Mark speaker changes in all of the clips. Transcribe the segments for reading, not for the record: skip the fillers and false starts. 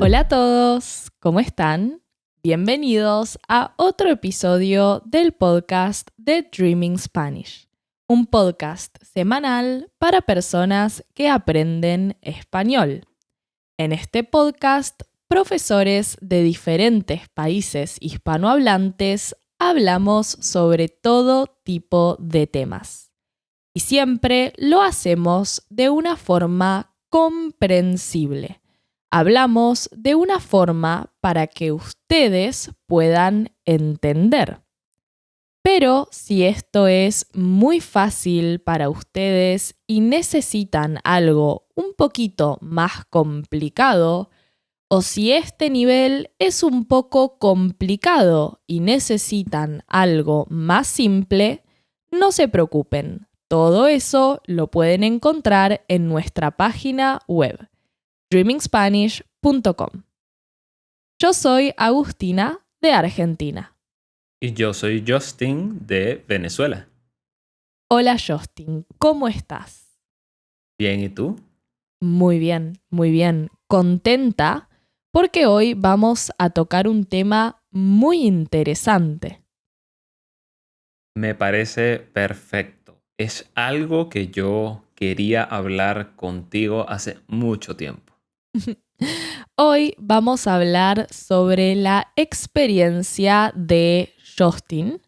Speaker 1: Hola a todos, ¿cómo están? Bienvenidos a otro episodio del podcast de Dreaming Spanish, un podcast semanal para personas que aprenden español. En este podcast, profesores de diferentes países hispanohablantes hablamos sobre todo tipo de temas. Y siempre lo hacemos de una forma comprensible. Hablamos de una forma para que ustedes puedan entender. Pero si esto es muy fácil para ustedes y necesitan algo un poquito más complicado, o si este nivel es un poco complicado y necesitan algo más simple, no se preocupen. Todo eso lo pueden encontrar en nuestra página web, dreamingspanish.com. Yo soy Agustina, de Argentina.
Speaker 2: Y yo soy Justin, de Venezuela.
Speaker 1: Hola Justin, ¿cómo estás?
Speaker 2: Bien, ¿y tú?
Speaker 1: Muy bien, muy bien. Contenta porque hoy vamos a tocar un tema muy interesante.
Speaker 2: Me parece perfecto. Es algo que yo quería hablar contigo hace mucho tiempo.
Speaker 1: Hoy vamos a hablar sobre la experiencia de Justin.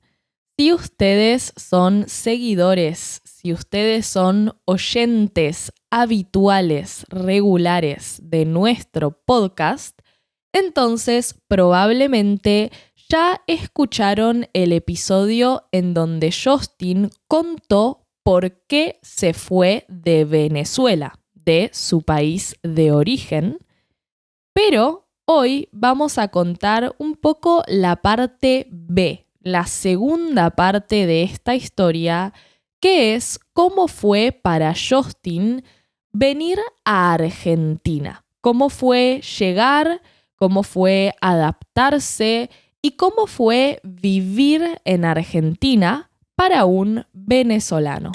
Speaker 1: Si ustedes son seguidores, si ustedes son oyentes habituales, regulares de nuestro podcast, entonces probablemente ya escucharon el episodio en donde Justin contó por qué se fue de Venezuela, de su país de origen. Pero hoy vamos a contar un poco la parte B, la segunda parte de esta historia, que es cómo fue para Justin venir a Argentina. Cómo fue llegar, cómo fue adaptarse y cómo fue vivir en Argentina para un venezolano.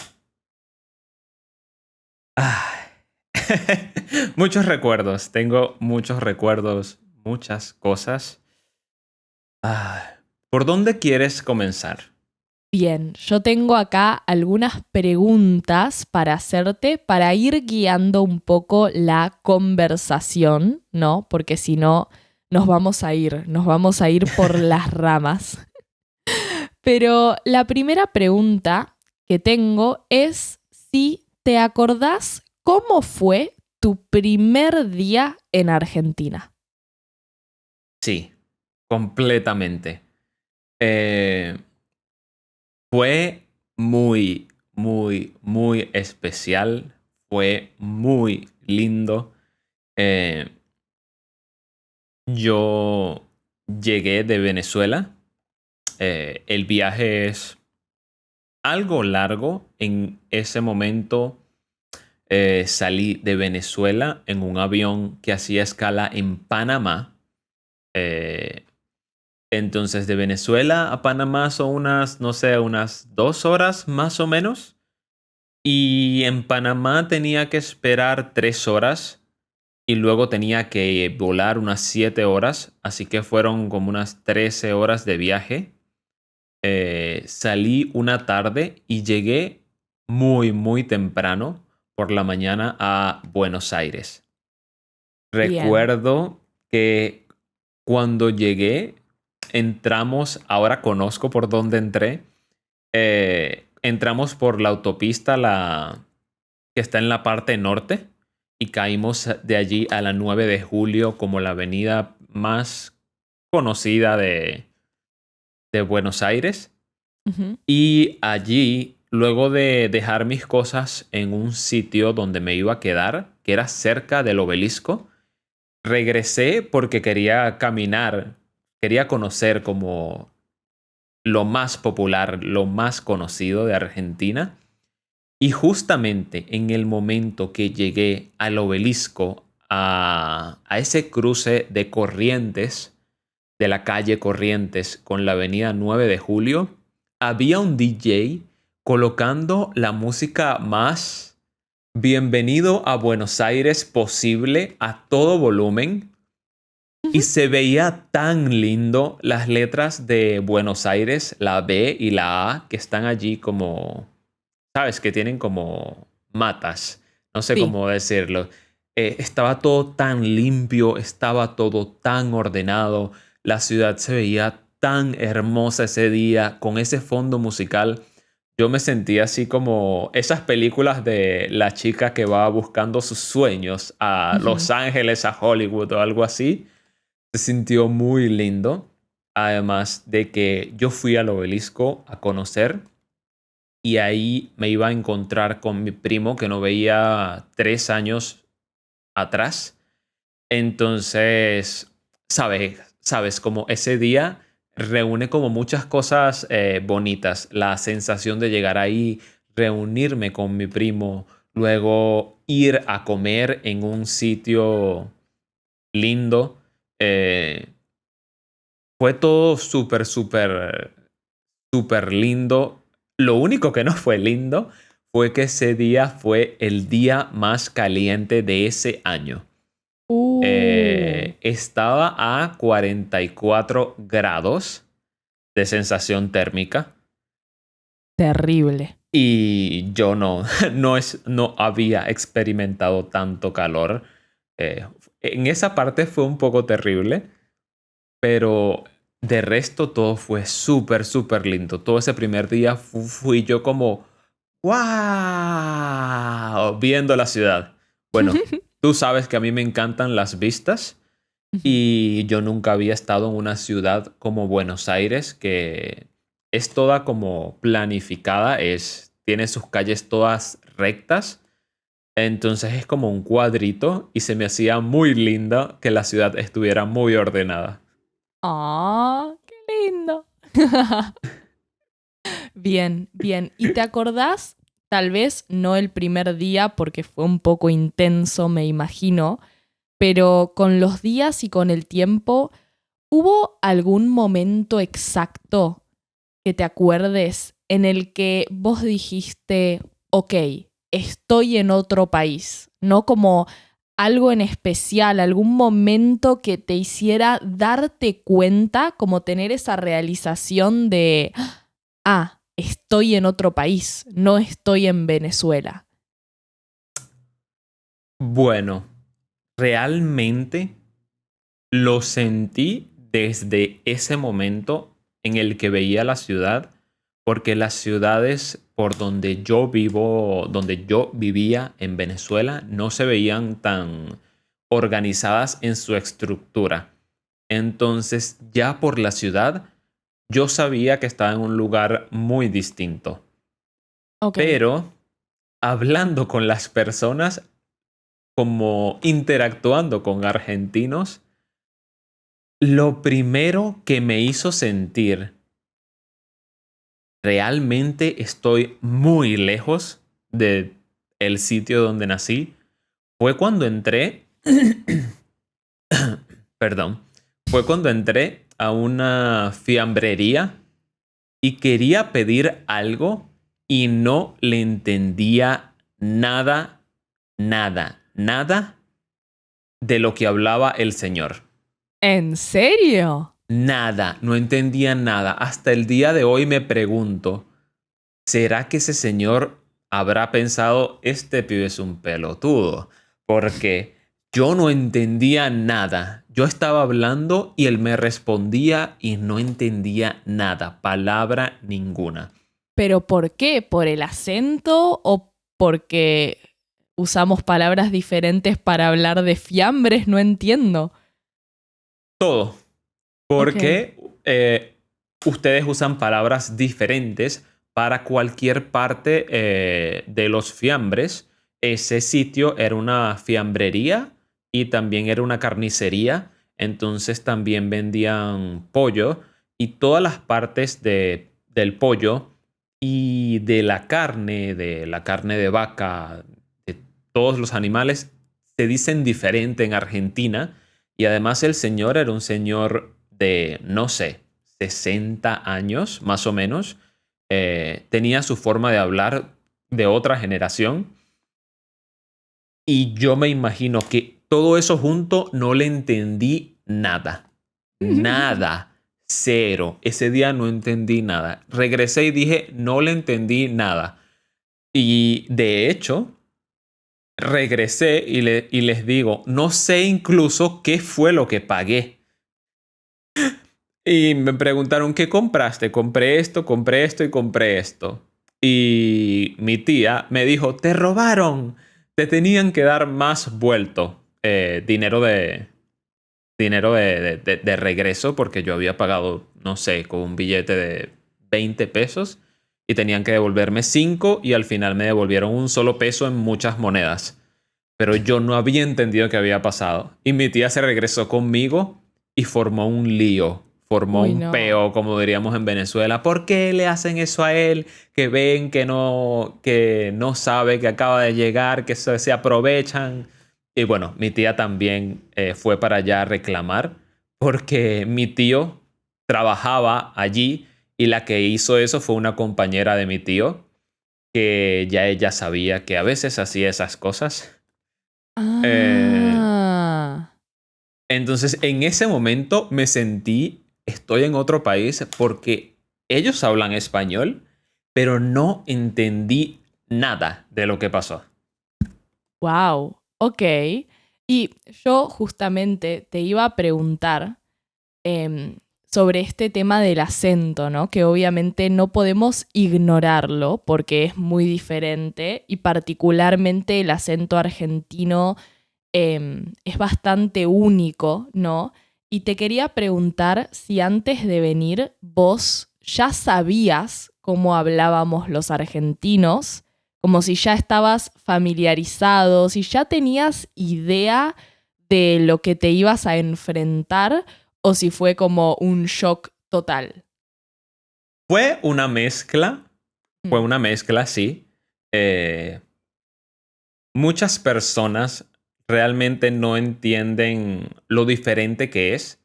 Speaker 2: Muchos recuerdos. Tengo muchos recuerdos, muchas cosas. ¿Por dónde quieres comenzar?
Speaker 1: Bien, yo tengo acá algunas preguntas para hacerte para ir guiando un poco la conversación, ¿no? Porque si no, nos vamos a ir por las ramas. Pero la primera pregunta que tengo es si te acordás cómo fue tu primer día en Argentina.
Speaker 2: Sí, completamente. Eh, Fue muy especial. Fue muy lindo. Eh, yo llegué de Venezuela. El viaje es algo largo. En ese momento salí de Venezuela en un avión que hacía escala en Panamá. Eh, entonces, de Venezuela a Panamá son unas, no sé, unas 2 horas más o menos. Y en Panamá tenía que esperar 3 horas y luego tenía que volar unas 7 horas. Así que fueron como unas 13 horas de viaje. Salí una tarde y llegué muy temprano por la mañana a Buenos Aires.
Speaker 1: Bien,
Speaker 2: Recuerdo que cuando llegué, entramos, ahora conozco por dónde entré, entramos por la autopista que está en la parte norte y caímos de allí a la 9 de julio como la avenida más conocida de Buenos Aires.
Speaker 1: ujú,
Speaker 2: Y allí, luego de dejar mis cosas en un sitio donde me iba a quedar, que era cerca del obelisco, regresé porque quería caminar, quería conocer como lo más popular, lo más conocido de Argentina. Y justamente en el momento que llegué al obelisco, a ese cruce de Corrientes, de la calle Corrientes con la avenida 9 de Julio, había un DJ colocando la música más bienvenido a Buenos Aires posible a todo volumen. Y se veía tan lindo las letras de Buenos Aires, la B y la A, que están allí como, ¿sabes? Que tienen como matas. No sé
Speaker 1: Sí.
Speaker 2: cómo decirlo. Estaba todo tan limpio, estaba todo tan ordenado. La ciudad se veía tan hermosa ese día, con ese fondo musical. Yo me sentía así como esas películas de la chica que va buscando sus sueños a
Speaker 1: Ujú.
Speaker 2: Los Ángeles, a Hollywood o algo así. Se sintió muy lindo. Además de que yo fui al obelisco a conocer y ahí me iba a encontrar con mi primo que no veía 3 años atrás. Entonces, sabes, como ese día reúne como muchas cosas bonitas. La sensación de llegar ahí, reunirme con mi primo, luego ir a comer en un sitio lindo. eh, Fue todo súper, súper, súper lindo. Lo único que no fue lindo fue que ese día fue el día más caliente de ese año.
Speaker 1: Uh,
Speaker 2: Estaba a 44 grados de sensación térmica
Speaker 1: Terrible.
Speaker 2: y yo no, no había experimentado tanto calor. En esa parte fue un poco terrible, pero de resto todo fue súper, súper lindo. Todo ese primer día fui yo como, ¡wow! Viendo la ciudad. Bueno, tú sabes que a mí me encantan las vistas y yo nunca había estado en una ciudad como Buenos Aires, que es toda como planificada, tiene sus calles todas rectas. Entonces es como un cuadrito y se me hacía muy linda que la ciudad estuviera muy ordenada.
Speaker 1: ¡Ah, qué lindo! Bien, bien. ¿Y te acordás, tal vez no el primer día porque fue un poco intenso, me imagino, pero con los días y con el tiempo, ¿hubo algún momento exacto que te acuerdes en el que vos dijiste, ok, estoy en otro país? No como algo en especial, algún momento que te hiciera darte cuenta, como tener esa realización de, ah, estoy en otro país, no estoy en Venezuela.
Speaker 2: Bueno, realmente lo sentí desde ese momento en el que veía la ciudad, porque las ciudades por donde yo vivo, donde yo vivía en Venezuela, no se veían tan organizadas en su estructura. Entonces, ya por la ciudad, yo sabía que estaba en un lugar muy distinto.
Speaker 1: Ok.
Speaker 2: Pero hablando con las personas, como interactuando con argentinos, lo primero que me hizo sentir realmente estoy muy lejos de el sitio donde nací fue cuando entré, perdón, fue cuando entré a una fiambrería y quería pedir algo y no le entendía nada, nada, nada de lo que hablaba el señor.
Speaker 1: ¿En serio?
Speaker 2: Nada, no entendía nada. Hasta el día de hoy me pregunto, ¿será que ese señor habrá pensado, este pibe es un pelotudo? Porque yo no entendía nada. Yo estaba hablando y él me respondía y no entendía nada, palabra ninguna.
Speaker 1: ¿Pero por qué? ¿Por el acento o porque usamos palabras diferentes para hablar de fiambres? No entiendo.
Speaker 2: Todo.
Speaker 1: Ok.
Speaker 2: Porque ustedes usan palabras diferentes para cualquier parte de los fiambres. Ese sitio era una fiambrería y también era una carnicería. Entonces también vendían pollo y todas las partes del pollo y de la carne de vaca, de todos los animales, se dicen diferente en Argentina. Y además el señor era un señor de, no sé, 60 años más o menos. tenía su forma de hablar de otra generación. Y yo me imagino que todo eso junto no le entendí nada. Nada. Cero. Ese día no entendí nada. Regresé y dije, no le entendí nada. Y de hecho, regresé y les digo, no sé incluso qué fue lo que pagué. Y me preguntaron, ¿qué compraste? Compré esto y compré esto. Y mi tía me dijo, te robaron. Te tenían que dar más vuelto. Dinero de regreso porque yo había pagado, no sé, con un billete de 20 pesos y tenían que devolverme 5 y al final me devolvieron un solo peso en muchas monedas. Pero yo no había entendido qué había pasado. Y mi tía se regresó conmigo y formó un lío. Formó
Speaker 1: Uy,
Speaker 2: un
Speaker 1: no.
Speaker 2: peo, como diríamos en Venezuela. ¿Por qué le hacen eso a él? Que ven que no sabe, que acaba de llegar, que se aprovechan. Y bueno, mi tía también fue para allá a reclamar porque mi tío trabajaba allí y la que hizo eso fue una compañera de mi tío que ya ella sabía que a veces hacía esas cosas. Eh,
Speaker 1: Ah.
Speaker 2: entonces, en ese momento me sentí, estoy en otro país porque ellos hablan español, pero no entendí nada de lo que pasó.
Speaker 1: Wow. Ok. Y yo justamente te iba a preguntar sobre este tema del acento, ¿no? Que obviamente no podemos ignorarlo porque es muy diferente y particularmente el acento argentino es bastante único, ¿no? Y te quería preguntar si antes de venir vos ya sabías cómo hablábamos los argentinos, como si ya estabas familiarizado, si ya tenías idea de lo que te ibas a enfrentar o si fue como un shock total.
Speaker 2: Fue una mezcla, fue
Speaker 1: Mm.
Speaker 2: una mezcla, sí. Eh, Muchas personas realmente no entienden lo diferente que es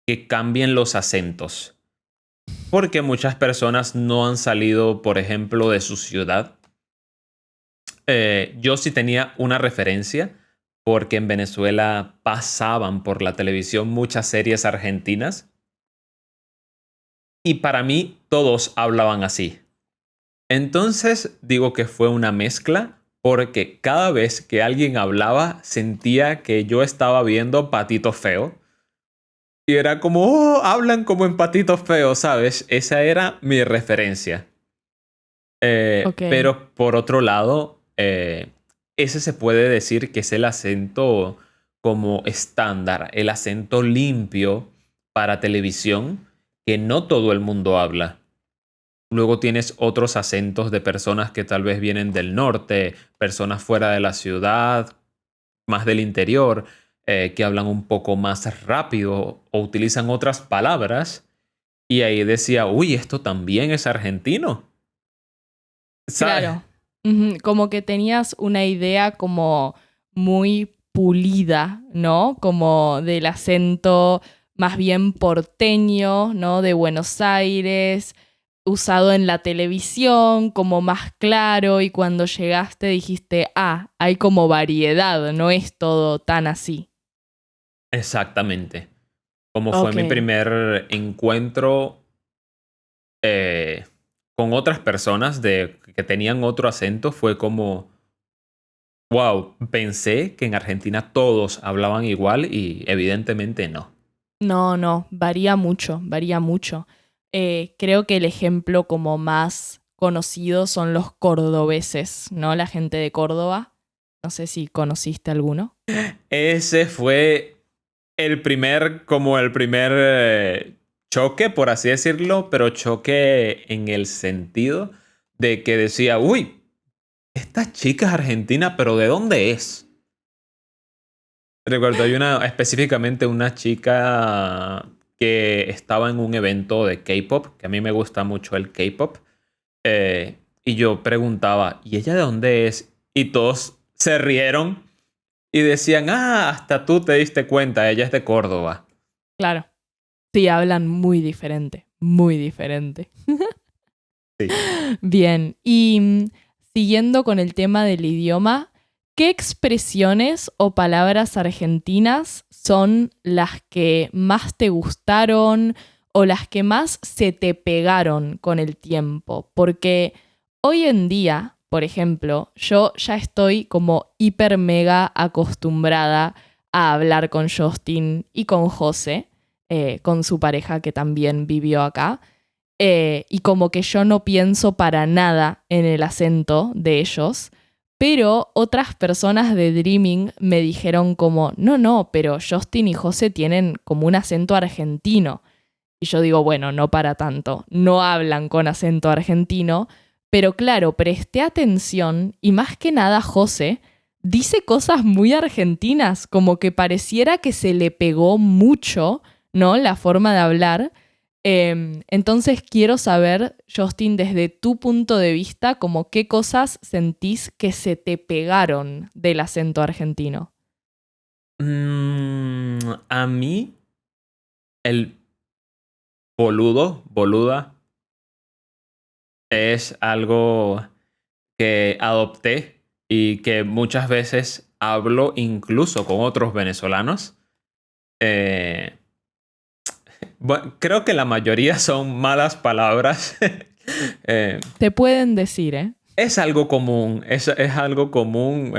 Speaker 2: que cambien los acentos. Porque muchas personas no han salido, por ejemplo, de su ciudad. Yo sí tenía una referencia porque en Venezuela pasaban por la televisión muchas series argentinas y para mí todos hablaban así. Entonces digo que fue una mezcla porque cada vez que alguien hablaba sentía que yo estaba viendo Patito Feo y era como, oh, hablan como en Patito Feo, ¿sabes? Esa era mi referencia.
Speaker 1: Ok.
Speaker 2: Pero por otro lado, ese se puede decir que es el acento como estándar, el acento limpio para televisión que no todo el mundo habla. Luego tienes otros acentos de personas que tal vez vienen del norte, personas fuera de la ciudad, más del interior, que hablan un poco más rápido o utilizan otras palabras. Y ahí decía, uy, esto también es argentino. ¿Sabes?
Speaker 1: Claro. Ujú, como que tenías una idea como muy pulida, ¿no? Como del acento más bien porteño, ¿no? De Buenos Aires, usado en la televisión, como más claro, y cuando llegaste dijiste, ah, hay como variedad, no es todo tan así.
Speaker 2: Exactamente. Como fue
Speaker 1: Ok.
Speaker 2: mi primer encuentro eh, con otras personas que tenían otro acento, fue como, wow, pensé que en Argentina todos hablaban igual y evidentemente no.
Speaker 1: No, no, varía mucho, varía mucho. Creo que el ejemplo como más conocido son los cordobeses, ¿no? La gente de Córdoba. No sé si conociste alguno.
Speaker 2: Ese fue como el primer choque, por así decirlo, pero choque en el sentido de que decía, uy, esta chica es argentina, pero ¿de dónde es? Recuerdo, hay específicamente una chica que estaba en un evento de K-pop, que a mí me gusta mucho el K-pop, y yo preguntaba, ¿y ella de dónde es? Y todos se rieron y decían, ah, hasta tú te diste cuenta, ella es de Córdoba.
Speaker 1: Claro. Sí, hablan muy diferente, muy diferente.
Speaker 2: Sí.
Speaker 1: Bien, y siguiendo con el tema del idioma, ¿qué expresiones o palabras argentinas son las que más te gustaron o las que más se te pegaron con el tiempo? Porque hoy en día, por ejemplo, yo ya estoy como hiper mega acostumbrada a hablar con Justin y con José, con su pareja que también vivió acá. Y como que yo no pienso para nada en el acento de ellos, pero otras personas de Dreaming me dijeron como, no, pero Justin y José tienen como un acento argentino. Y yo digo, bueno, no para tanto, no hablan con acento argentino, pero claro, presté atención y más que nada José dice cosas muy argentinas, como que pareciera que se le pegó mucho, ¿no? La forma de hablar. Entonces quiero saber, Justin, desde tu punto de vista, como qué cosas sentís que se te pegaron del acento argentino.
Speaker 2: A mí, el boluda, es algo que adopté y que muchas veces hablo incluso con otros venezolanos. Eh, bueno, creo que la mayoría son malas palabras. Eh,
Speaker 1: Te pueden decir, ¿eh?
Speaker 2: es algo común, es algo común.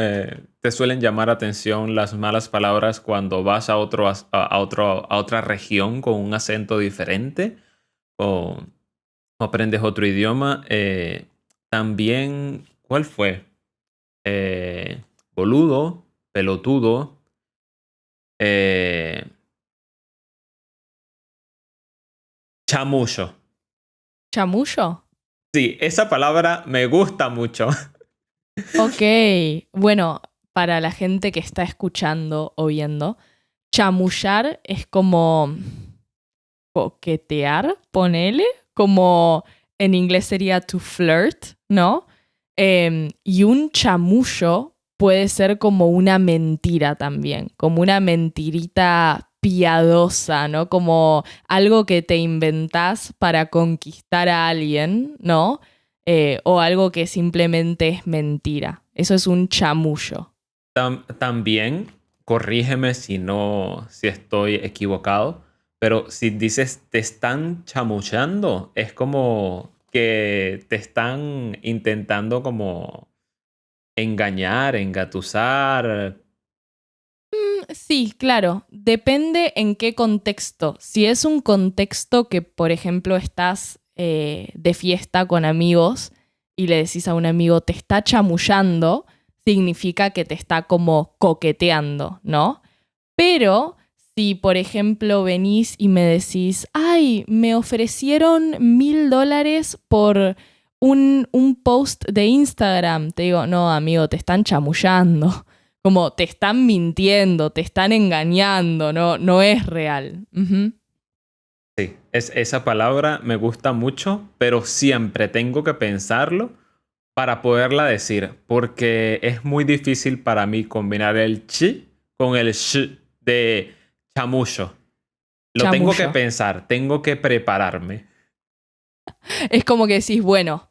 Speaker 2: Te suelen llamar atención las malas palabras cuando vas a otra región con un acento diferente o aprendes otro idioma. También, ¿cuál fue? Boludo, pelotudo, eh, chamullo.
Speaker 1: ¿Chamullo?
Speaker 2: Sí, esa palabra me gusta mucho.
Speaker 1: Ok, bueno, para la gente que está escuchando o viendo, chamullar es como coquetear, ponele, como en inglés sería to flirt, ¿no? Y un chamullo puede ser como una mentira también, como una mentirita piadosa, ¿no? Como algo que te inventás para conquistar a alguien, ¿no? O algo que simplemente es mentira. Eso es un chamullo.
Speaker 2: También, corrígeme si estoy equivocado, pero si dices te están chamullando, es como que te están intentando como engañar, engatusar.
Speaker 1: Sí, claro. Depende en qué contexto. Si es un contexto que, por ejemplo, estás de fiesta con amigos y le decís a un amigo te está chamullando, significa que te está como coqueteando, ¿no? Pero si, por ejemplo, venís y me decís, ay, me ofrecieron $1.000 por un post de Instagram, te digo, no, amigo, te están chamullando. Como te están mintiendo, te están engañando, no es real. Ujú.
Speaker 2: Sí, esa palabra me gusta mucho, pero siempre tengo que pensarlo para poderla decir, porque es muy difícil para mí combinar el chi con el sh de chamullo. Lo tengo que
Speaker 1: Chamullo.
Speaker 2: pensar, tengo que prepararme.
Speaker 1: Es como que decís, bueno,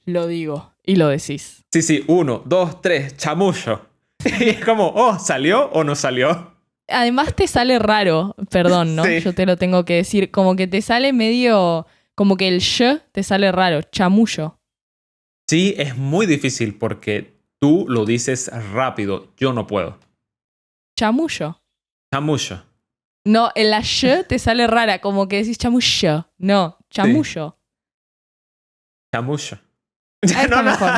Speaker 1: lo digo y lo decís.
Speaker 2: Sí, sí, uno, dos, tres, chamullo. Y es como, oh, ¿salió o no salió?
Speaker 1: Además te sale raro, perdón, ¿no?
Speaker 2: Sí.
Speaker 1: Yo te lo tengo que decir, como que te sale medio, como que el sh te sale raro, chamullo.
Speaker 2: Sí, es muy difícil porque tú lo dices rápido, yo no puedo.
Speaker 1: Chamullo.
Speaker 2: Chamullo.
Speaker 1: No, en la sh te sale rara, como que decís chamullo. No,
Speaker 2: Sí,
Speaker 1: chamullo.
Speaker 2: chamullo.
Speaker 1: Ah,
Speaker 2: No,
Speaker 1: está
Speaker 2: no.
Speaker 1: mejor.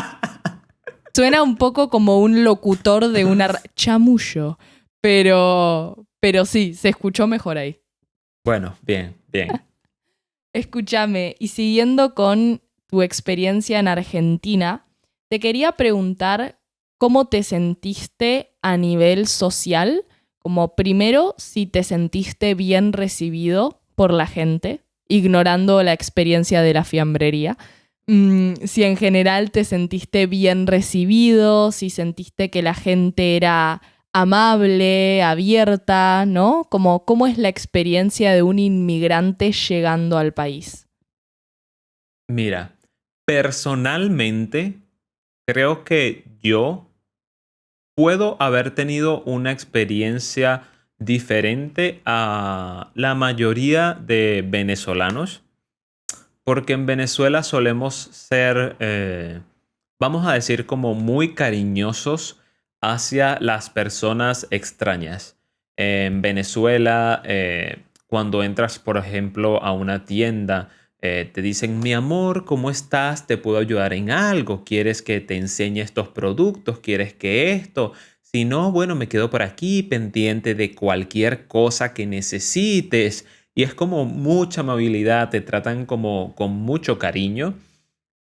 Speaker 1: Suena un poco como un locutor de una chamullo, pero sí, se escuchó mejor ahí.
Speaker 2: Bueno, bien, bien.
Speaker 1: Escúchame, y siguiendo con tu experiencia en Argentina, te quería preguntar cómo te sentiste a nivel social, como primero si te sentiste bien recibido por la gente, ignorando la experiencia de la fiambrería. Si en general te sentiste bien recibido, si sentiste que la gente era amable, abierta, ¿no? Como, ¿cómo es la experiencia de un inmigrante llegando al país?
Speaker 2: Mira. Personalmente, creo que yo puedo haber tenido una experiencia diferente a la mayoría de venezolanos, porque en Venezuela solemos ser, vamos a decir, como muy cariñosos hacia las personas extrañas. En Venezuela, cuando entras, por ejemplo, a una tienda, te dicen, mi amor, ¿cómo estás? ¿Te puedo ayudar en algo? ¿Quieres que te enseñe estos productos? ¿Quieres que esto? Si no, bueno, me quedo por aquí pendiente de cualquier cosa que necesites. Y es como mucha amabilidad, te tratan como con mucho cariño.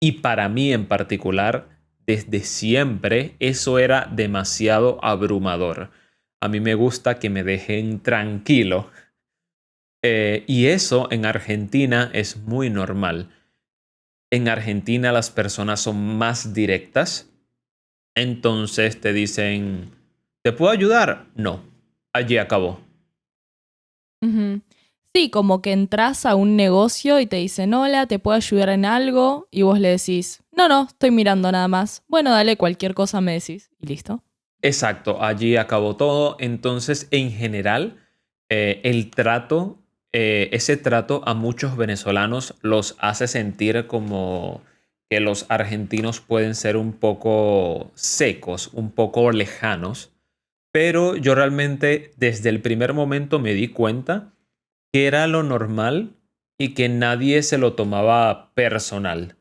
Speaker 2: Y para mí en particular, desde siempre, eso era demasiado abrumador. A mí me gusta que me dejen tranquilo. Y eso en Argentina es muy normal. En Argentina las personas son más directas. Entonces te dicen, ¿te puedo ayudar? No. Allí acabó.
Speaker 1: Ujú. Sí, como que entras a un negocio y te dicen, hola, ¿te puedo ayudar en algo? Y vos le decís, no, no, estoy mirando nada más. Bueno, dale, cualquier cosa me decís. Y listo.
Speaker 2: Exacto, allí acabó todo. Entonces, en general, el trato, ese trato a muchos venezolanos los hace sentir como que los argentinos pueden ser un poco secos, un poco lejanos. Pero yo realmente desde el primer momento me di cuenta que era lo normal y que nadie se lo tomaba personal.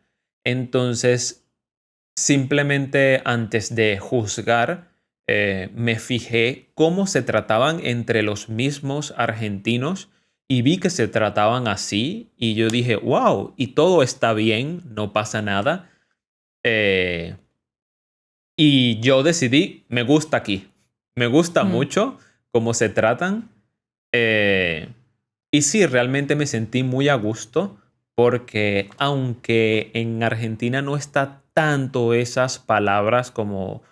Speaker 2: Entonces, simplemente antes de juzgar, me fijé cómo se trataban entre los mismos argentinos y vi que se trataban así y yo dije, wow, y todo está bien, no pasa nada. Eh, y yo decidí, me gusta aquí, me gusta
Speaker 1: Mm.
Speaker 2: mucho cómo se tratan. eh, y sí, realmente me sentí muy a gusto porque aunque en Argentina no está tanto esas palabras como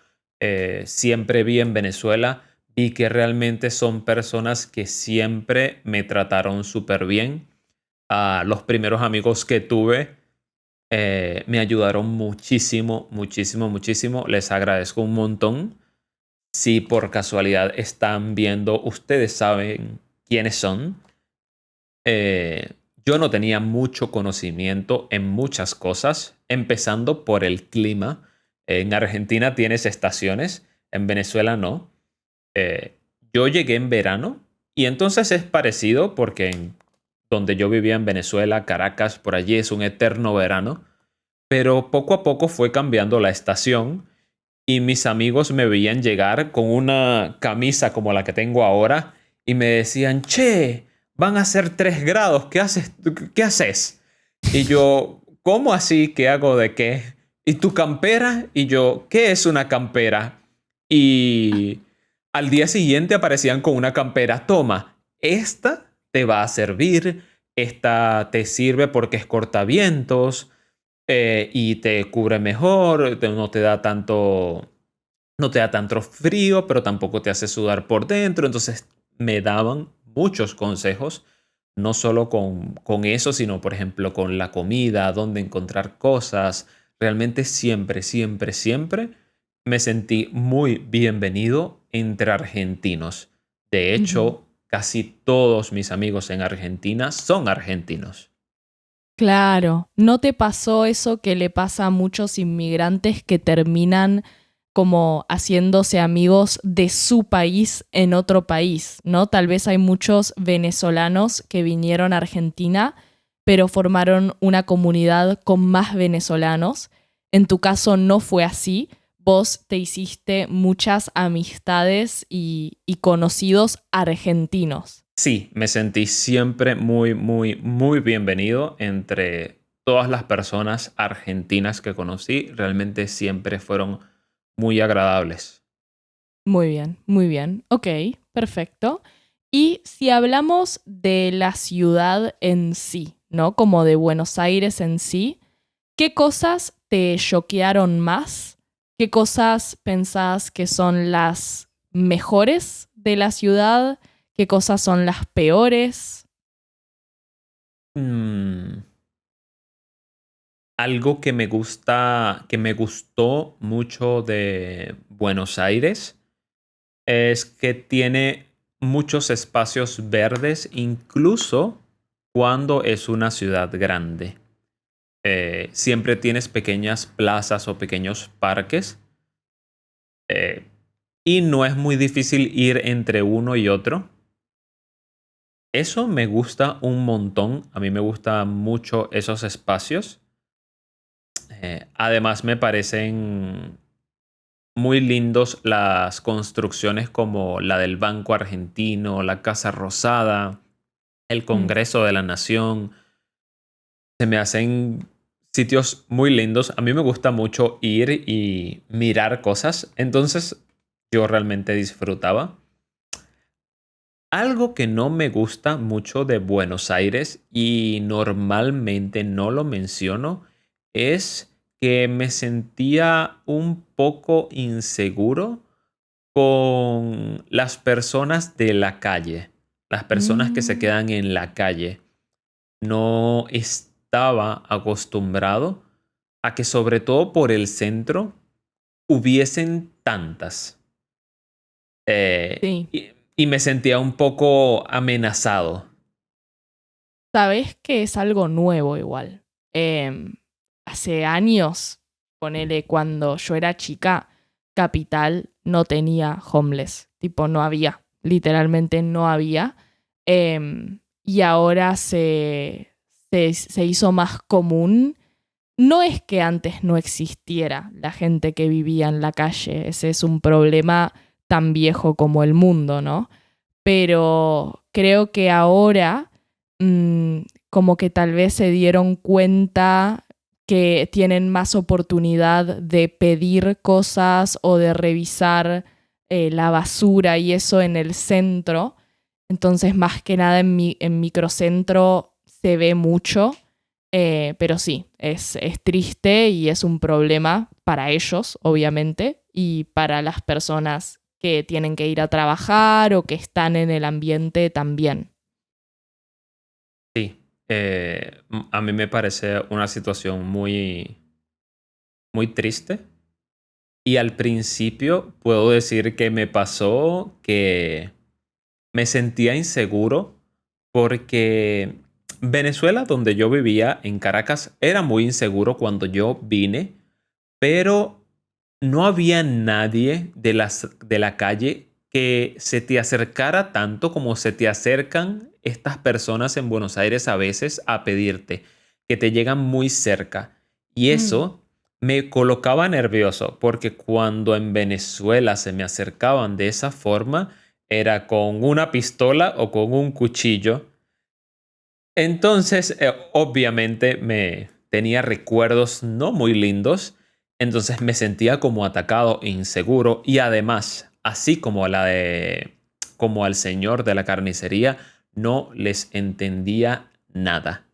Speaker 2: siempre vi en Venezuela, vi que realmente son personas que siempre me trataron súper bien. A los primeros amigos que tuve me ayudaron muchísimo, muchísimo, muchísimo. Les agradezco un montón. Si por casualidad están viendo, ustedes saben quiénes son. Yo no tenía mucho conocimiento en muchas cosas, empezando por el clima. En Argentina tienes estaciones, en Venezuela no. Eh, yo llegué en verano y entonces es parecido porque donde yo vivía en Venezuela, Caracas, por allí es un eterno verano, pero poco a poco fue cambiando la estación y mis amigos me veían llegar con una camisa como la que tengo ahora y me decían, che, van a ser 3 grados, ¿qué haces? ¿Qué haces? Y yo, ¿cómo así? ¿Qué hago de qué? ¿Y tu campera? Y yo, ¿qué es una campera? Y al día siguiente aparecían con una campera, toma, esta te va a servir, esta te sirve porque es cortavientos y te cubre mejor, no te da tanto, no te da tanto frío, pero tampoco te hace sudar por dentro. Entonces me daban muchos consejos, no solo con eso, sino por ejemplo con la comida, dónde encontrar cosas. Realmente siempre, siempre, siempre me sentí muy bienvenido entre argentinos. De
Speaker 1: Ujú.
Speaker 2: hecho, casi todos mis amigos en Argentina son argentinos.
Speaker 1: Claro, ¿no te pasó eso que le pasa a muchos inmigrantes que terminan como haciéndose amigos de su país en otro país, ¿no? Tal vez hay muchos venezolanos que vinieron a Argentina, pero formaron una comunidad con más venezolanos. En tu caso no fue así. Vos te hiciste muchas amistades y conocidos argentinos.
Speaker 2: Sí, me sentí siempre muy, muy, muy bienvenido entre todas las personas argentinas que conocí. Realmente siempre fueron muy agradables.
Speaker 1: Muy bien, muy bien. Ok, perfecto. Y si hablamos de la ciudad en sí, ¿no? Como de Buenos Aires en sí, ¿qué cosas te choquearon más? ¿Qué cosas pensás que son las mejores de la ciudad? ¿Qué cosas son las peores?
Speaker 2: Mm, algo que me gustó mucho de Buenos Aires es que tiene muchos espacios verdes, incluso cuando es una ciudad grande. Siempre tienes pequeñas plazas o pequeños parques, eh, y no es muy difícil ir entre uno y otro. Eso me gusta un montón. A mí me gustan mucho esos espacios. Además, me parecen muy lindos las construcciones como la del Banco Argentino, la Casa Rosada, el
Speaker 1: Mm.
Speaker 2: Congreso de la Nación. Se me hacen sitios muy lindos. A mí me gusta mucho ir y mirar cosas. Entonces, yo realmente disfrutaba. Algo que no me gusta mucho de Buenos Aires y normalmente no lo menciono es que me sentía un poco inseguro con las personas de la calle, las personas que se
Speaker 1: Mm.
Speaker 2: quedan en la calle. No estaba acostumbrado a que sobre todo por el centro hubiesen tantas.
Speaker 1: Sí.
Speaker 2: Y me sentía un poco amenazado.
Speaker 1: Sabes que es algo nuevo igual. Em, Hace años, ponele cuando yo era chica, Capital no tenía homeless. Tipo, no había. Literalmente no había. Y ahora se hizo más común. No es que antes no existiera la gente que vivía en la calle. Ese es un problema tan viejo como el mundo, ¿no? Pero creo que ahora mm, como que tal vez se dieron cuenta que tienen más oportunidad de pedir cosas o de revisar la basura y eso en el centro. Entonces, más que nada en microcentro se ve mucho, pero sí, es triste y es un problema para ellos, obviamente, y para las personas que tienen que ir a trabajar o que están en el ambiente también.
Speaker 2: Sí, a mí me parece una situación muy, muy triste. Y al principio puedo decir que me pasó que me sentía inseguro porque Venezuela, donde yo vivía, en Caracas, era muy inseguro cuando yo vine, pero no había nadie de la calle que se te acercara tanto como se te acercan estas personas en Buenos Aires a veces a pedirte, que te llegan muy cerca. Y
Speaker 1: Mm.
Speaker 2: eso me colocaba nervioso, porque cuando en Venezuela se me acercaban de esa forma, era con una pistola o con un cuchillo. Entonces, obviamente me tenía recuerdos no muy lindos, entonces me sentía como atacado e inseguro y además, así como como al señor de la carnicería, no les entendía nada.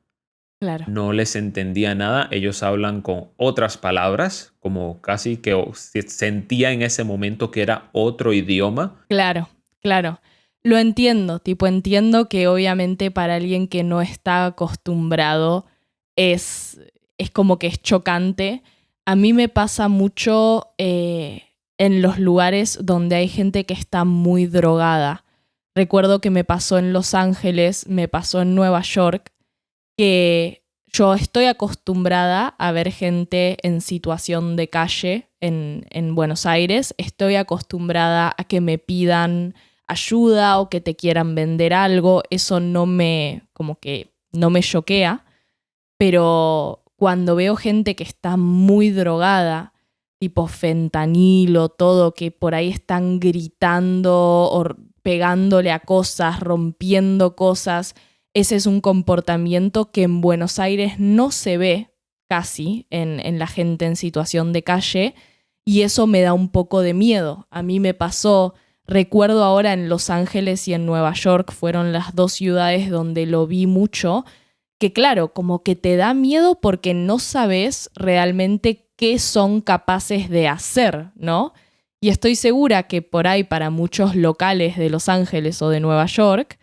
Speaker 1: Claro,
Speaker 2: No les entendía nada, ellos hablan con otras palabras, como casi que sentía en ese momento que era otro idioma.
Speaker 1: claro, claro. Lo entiendo, tipo entiendo que obviamente para alguien que no está acostumbrado es, es como que es chocante. A mí me pasa mucho en los lugares donde hay gente que está muy drogada. Recuerdo que me pasó en Los Ángeles, me pasó en Nueva York, que yo estoy acostumbrada a ver gente en situación de calle en Buenos Aires, estoy acostumbrada a que me pidan ayuda o que te quieran vender algo, eso no me, como que no me choquea, pero cuando veo gente que está muy drogada, tipo fentanilo, todo, que por ahí están gritando o pegándole a cosas, rompiendo cosas, ese es un comportamiento que en Buenos Aires no se ve casi en la gente en situación de calle y eso me da un poco de miedo. A mí me pasó, recuerdo ahora en Los Ángeles y en Nueva York, fueron las dos ciudades donde lo vi mucho, que claro, como que te da miedo porque no sabes realmente qué son capaces de hacer, ¿no? Y estoy segura que por ahí para muchos locales de Los Ángeles o de Nueva York,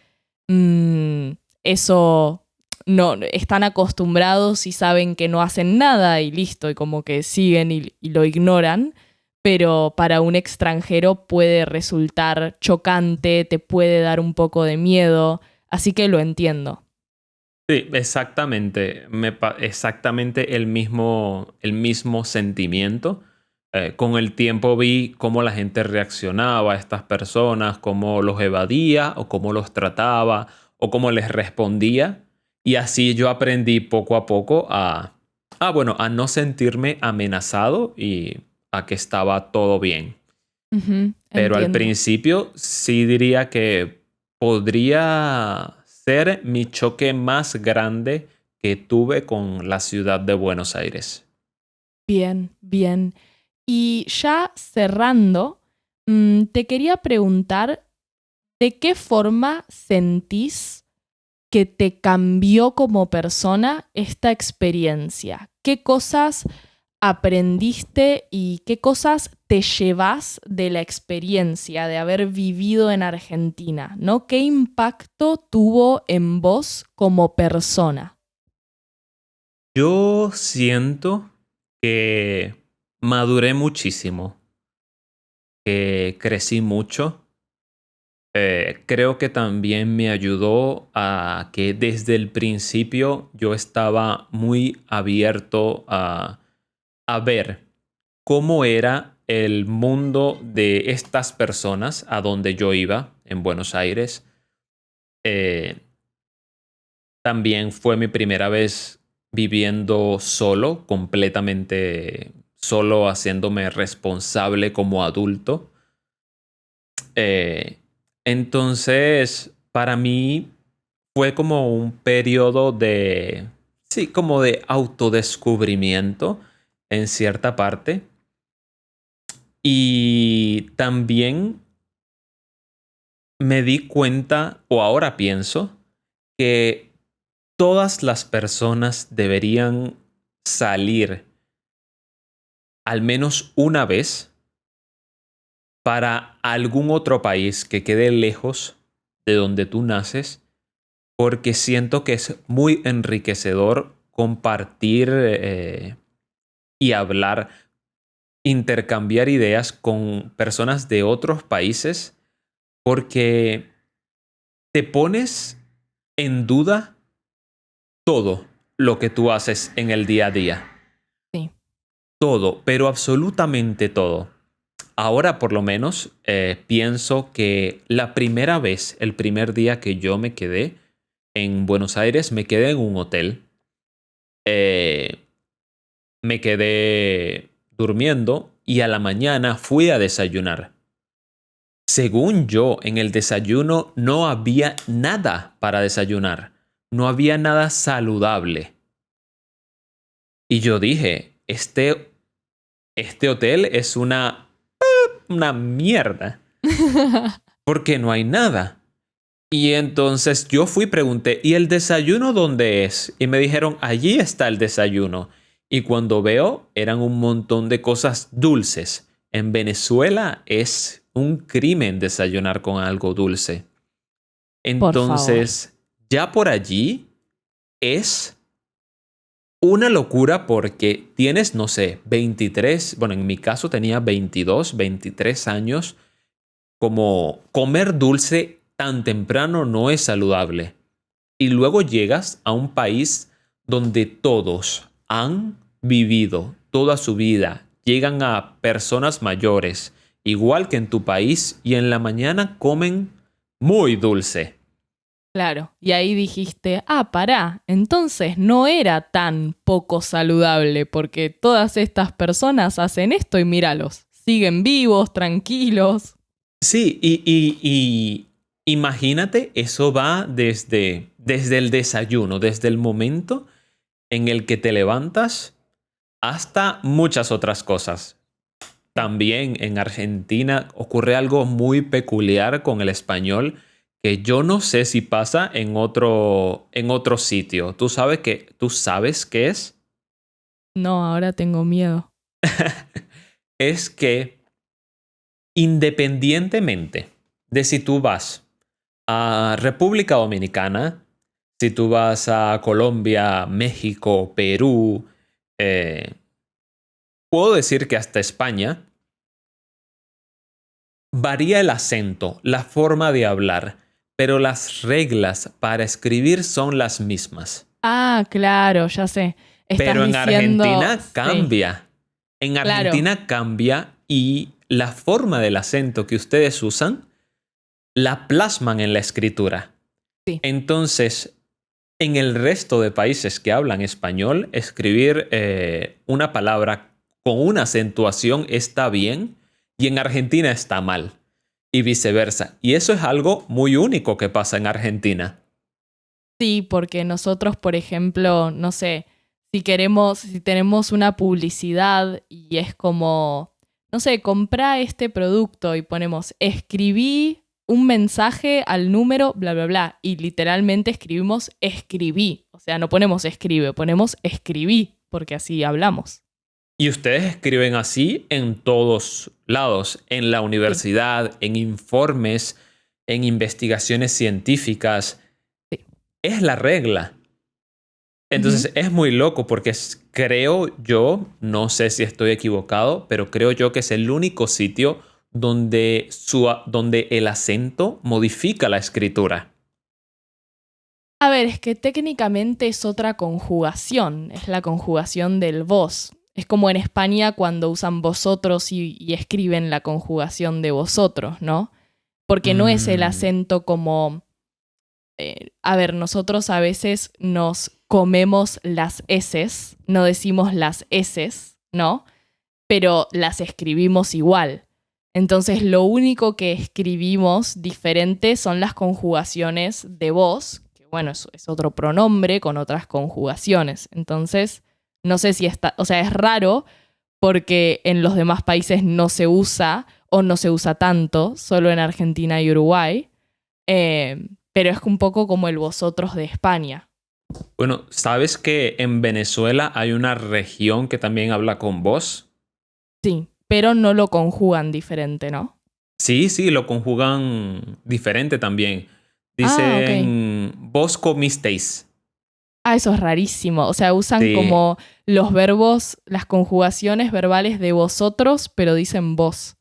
Speaker 1: eso no están acostumbrados y saben que no hacen nada y listo, y como que siguen y lo ignoran, pero para un extranjero puede resultar chocante, te puede dar un poco de miedo, así que lo entiendo.
Speaker 2: Sí, exactamente. Exactamente el mismo sentimiento. Con el tiempo vi cómo la gente reaccionaba a estas personas, cómo los evadía o cómo los trataba o cómo les respondía. Y así yo aprendí poco a poco a no sentirme amenazado y a que estaba todo bien.
Speaker 1: Ujú,
Speaker 2: Pero al
Speaker 1: entiendo.
Speaker 2: principio sí diría que podría ser mi choque más grande que tuve con la ciudad de Buenos Aires.
Speaker 1: Bien, bien. Y ya cerrando, te quería preguntar, ¿de qué forma sentís que te cambió como persona esta experiencia? ¿Qué cosas aprendiste y qué cosas te llevas de la experiencia de haber vivido en Argentina, ¿no? ¿Qué impacto tuvo en vos como persona?
Speaker 2: Yo siento que maduré muchísimo, que crecí mucho. Creo que también me ayudó a que desde el principio yo estaba muy abierto a ver cómo era el mundo de estas personas a donde yo iba en Buenos Aires. Eh, También fue mi primera vez viviendo solo, completamente solo, haciéndome responsable como adulto. Eh, entonces, para mí fue como un periodo de, sí, como de autodescubrimiento en cierta parte. Y también me di cuenta, o ahora pienso, que todas las personas deberían salir al menos una vez para algún otro país que quede lejos de donde tú naces, porque siento que es muy enriquecedor compartir y hablar, intercambiar ideas con personas de otros países, porque te pones en duda todo lo que tú haces en el día a día.
Speaker 1: Sí.
Speaker 2: Todo, pero absolutamente todo. Ahora por lo menos pienso que la primera vez, el primer día que yo me quedé en Buenos Aires, me quedé en un hotel. Eh, Me quedé durmiendo y a la mañana fui a desayunar. Según yo, en el desayuno no había nada para desayunar. No había nada saludable. Y yo dije, este hotel es una mierda. Porque no hay nada. Y entonces yo fui y pregunté, ¿y el desayuno dónde es? Y me dijeron, allí está el desayuno. Y cuando veo, eran un montón de cosas dulces. En Venezuela es un crimen desayunar con algo dulce.
Speaker 1: Por favor.
Speaker 2: Entonces, ya por allí es una locura porque tienes, no sé, 23, bueno, en mi caso tenía 22, 23 años. Como comer dulce tan temprano no es saludable. Y luego llegas a un país donde todos han vivido toda su vida, llegan a personas mayores, igual que en tu país, y en la mañana comen muy dulce.
Speaker 1: Claro, y ahí dijiste, pará, entonces no era tan poco saludable porque todas estas personas hacen esto y míralos, siguen vivos, tranquilos.
Speaker 2: Sí, y imagínate, eso va desde el desayuno, desde el momento en el que te levantas hasta muchas otras cosas. También en Argentina ocurre algo muy peculiar con el español que yo no sé si pasa en otro sitio. ¿Tú sabes qué es?
Speaker 1: No, ahora tengo miedo.
Speaker 2: Es que independientemente de si tú vas a República Dominicana, Si tú vas a Colombia, México, Perú, puedo decir que hasta España, varía el acento, la forma de hablar, pero las reglas para escribir son las mismas.
Speaker 1: Ah, claro, ya sé. Estás
Speaker 2: Pero en
Speaker 1: diciendo,
Speaker 2: Argentina
Speaker 1: sí,
Speaker 2: cambia. En
Speaker 1: claro,
Speaker 2: Argentina cambia y la forma del acento que ustedes usan la plasman en la escritura.
Speaker 1: sí.
Speaker 2: Entonces, en el resto de países que hablan español, escribir una palabra con una acentuación está bien y en Argentina está mal. Y viceversa. Y eso es algo muy único que pasa en Argentina.
Speaker 1: Sí, porque nosotros, por ejemplo, no sé, si tenemos una publicidad y es como, no sé, comprá este producto y ponemos, escribí un mensaje al número, bla, bla, bla, y literalmente escribimos escribí. O sea, no ponemos escribe, ponemos escribí, porque así hablamos.
Speaker 2: Y ustedes escriben así en todos lados, en la
Speaker 1: Sí,
Speaker 2: universidad, en informes, en investigaciones científicas.
Speaker 1: sí.
Speaker 2: Es la regla.
Speaker 1: Ujú.
Speaker 2: Entonces es muy loco porque creo yo, no sé si estoy equivocado, pero creo yo que es el único sitio donde, donde el acento modifica la escritura.
Speaker 1: A ver, es que técnicamente es otra conjugación, es la conjugación del vos. Es como en España cuando usan vosotros y escriben la conjugación de vosotros, ¿no? Porque no es el
Speaker 2: Mm,
Speaker 1: acento como... a ver, nosotros a veces nos comemos las eses, no decimos las eses, ¿no? Pero las escribimos igual. Entonces lo único que escribimos diferente son las conjugaciones de vos, que bueno, es otro pronombre con otras conjugaciones. Entonces, no sé si está, o sea, es raro porque en los demás países no se usa o no se usa tanto, solo en Argentina y Uruguay, pero es un poco como el vosotros de España.
Speaker 2: bueno, ¿sabes que en Venezuela hay una región que también habla con vos?
Speaker 1: Sí, pero no lo conjugan diferente, ¿no?
Speaker 2: Sí, sí, lo conjugan diferente también.
Speaker 1: Ah, ok.
Speaker 2: Dicen, vos comisteis.
Speaker 1: Ah, eso es rarísimo. O sea, usan
Speaker 2: Sí,
Speaker 1: como los verbos, las conjugaciones verbales de vosotros, pero dicen vos.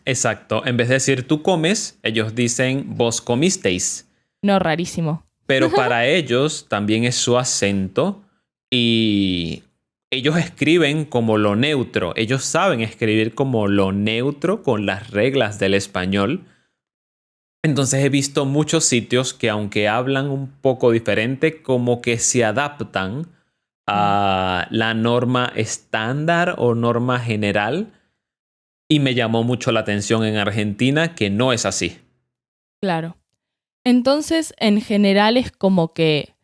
Speaker 2: exacto. En vez de decir tú comes, ellos dicen vos comisteis.
Speaker 1: No, rarísimo.
Speaker 2: Pero para ellos también es su acento y ellos escriben como lo neutro. Ellos saben escribir como lo neutro con las reglas del español. Entonces he visto muchos sitios que aunque hablan un poco diferente, como que se adaptan
Speaker 1: Mm,
Speaker 2: a la norma estándar o norma general. Y me llamó mucho la atención en Argentina que no es así.
Speaker 1: claro. Entonces, en general es como que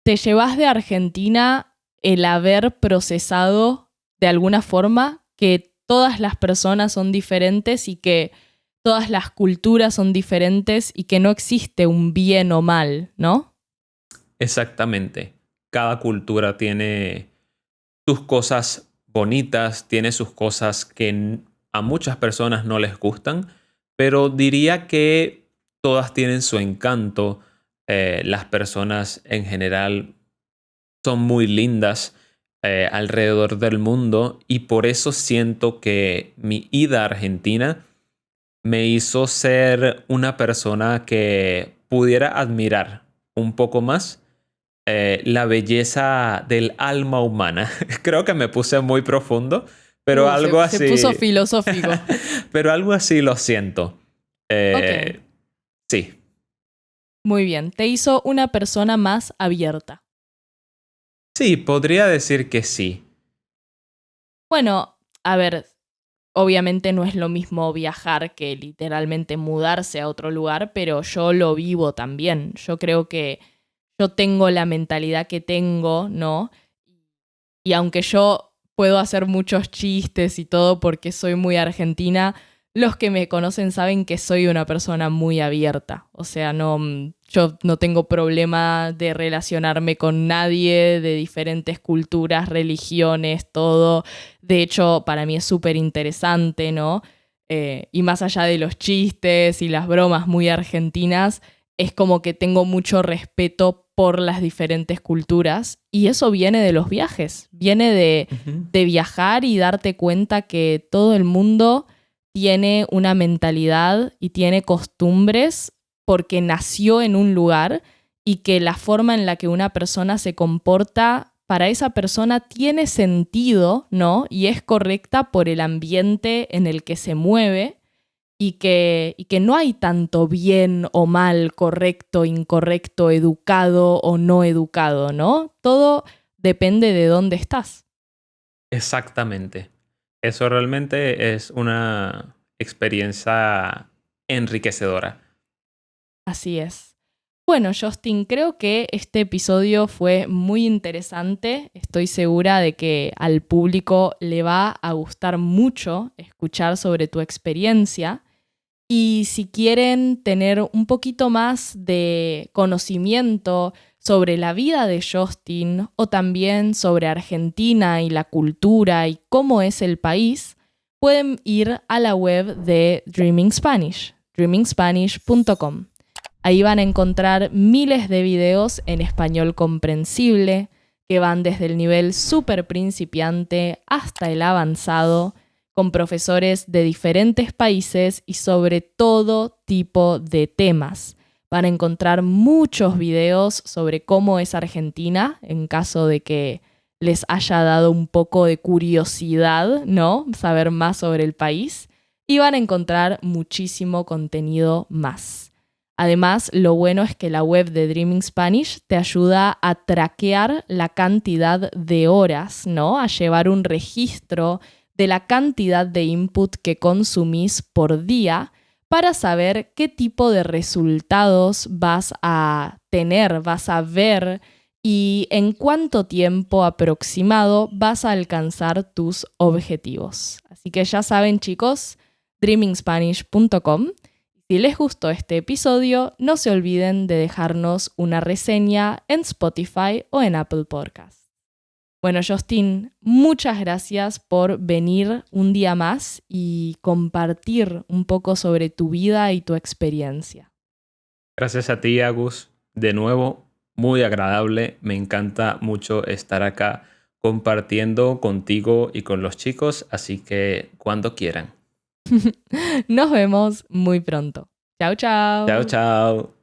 Speaker 1: te llevas de Argentina el haber procesado de alguna forma que todas las personas son diferentes y que todas las culturas son diferentes y que no existe un bien o mal, ¿no?
Speaker 2: Exactamente. Cada cultura tiene sus cosas bonitas, tiene sus cosas que a muchas personas no les gustan, pero diría que todas tienen su encanto. Las personas en general son muy lindas alrededor del mundo y por eso siento que mi ida a Argentina me hizo ser una persona que pudiera admirar un poco más la belleza del alma humana. Creo que me puse muy profundo, pero algo
Speaker 1: Se puso
Speaker 2: así,
Speaker 1: filosófico.
Speaker 2: pero algo así lo siento.
Speaker 1: Ok,
Speaker 2: Eh, sí,
Speaker 1: muy bien. Te hizo una persona más abierta.
Speaker 2: sí, podría decir que sí.
Speaker 1: Bueno, a ver, obviamente no es lo mismo viajar que literalmente mudarse a otro lugar, pero yo lo vivo también. Yo creo que yo tengo la mentalidad que tengo, ¿no? Y aunque yo puedo hacer muchos chistes y todo porque soy muy argentina, los que me conocen saben que soy una persona muy abierta. O sea, no, yo no tengo problema de relacionarme con nadie de diferentes culturas, religiones, todo. De hecho, para mí es súper interesante, ¿no? Y más allá de los chistes y las bromas muy argentinas, es como que tengo mucho respeto por las diferentes culturas y eso viene de los viajes, viene de viajar y darte cuenta que todo el mundo tiene una mentalidad y tiene costumbres porque nació en un lugar y que la forma en la que una persona se comporta para esa persona tiene sentido, ¿no? Y es correcta por el ambiente en el que se mueve y que no hay tanto bien o mal, correcto, incorrecto, educado o no educado, ¿no? Todo depende de dónde estás.
Speaker 2: Exactamente. Eso realmente es una experiencia enriquecedora.
Speaker 1: Así es. Bueno, Justin, creo que este episodio fue muy interesante. Estoy segura de que al público le va a gustar mucho escuchar sobre tu experiencia. Y si quieren tener un poquito más de conocimiento sobre la vida de Justin o también sobre Argentina y la cultura y cómo es el país, pueden ir a la web de Dreaming Spanish, dreamingspanish.com. Ahí van a encontrar miles de videos en español comprensible que van desde el nivel súper principiante hasta el avanzado, con profesores de diferentes países y sobre todo tipo de temas. Van a encontrar muchos videos sobre cómo es Argentina, en caso de que les haya dado un poco de curiosidad, ¿no? Saber más sobre el país. Y van a encontrar muchísimo contenido más. Además, lo bueno es que la web de Dreaming Spanish te ayuda a traquear la cantidad de horas, ¿no? A llevar un registro de la cantidad de input que consumís por día para saber qué tipo de resultados vas a tener, vas a ver y en cuánto tiempo aproximado vas a alcanzar tus objetivos. Así que ya saben, chicos, dreamingspanish.com. Si les gustó este episodio, no se olviden de dejarnos una reseña en Spotify o en Apple Podcasts. Bueno, Justin, muchas gracias por venir un día más y compartir un poco sobre tu vida y tu experiencia.
Speaker 2: Gracias a ti, Agus. De nuevo, muy agradable. Me encanta mucho estar acá compartiendo contigo y con los chicos, así que cuando quieran.
Speaker 1: Nos vemos muy pronto. Chao, chao.
Speaker 2: Chao, chao.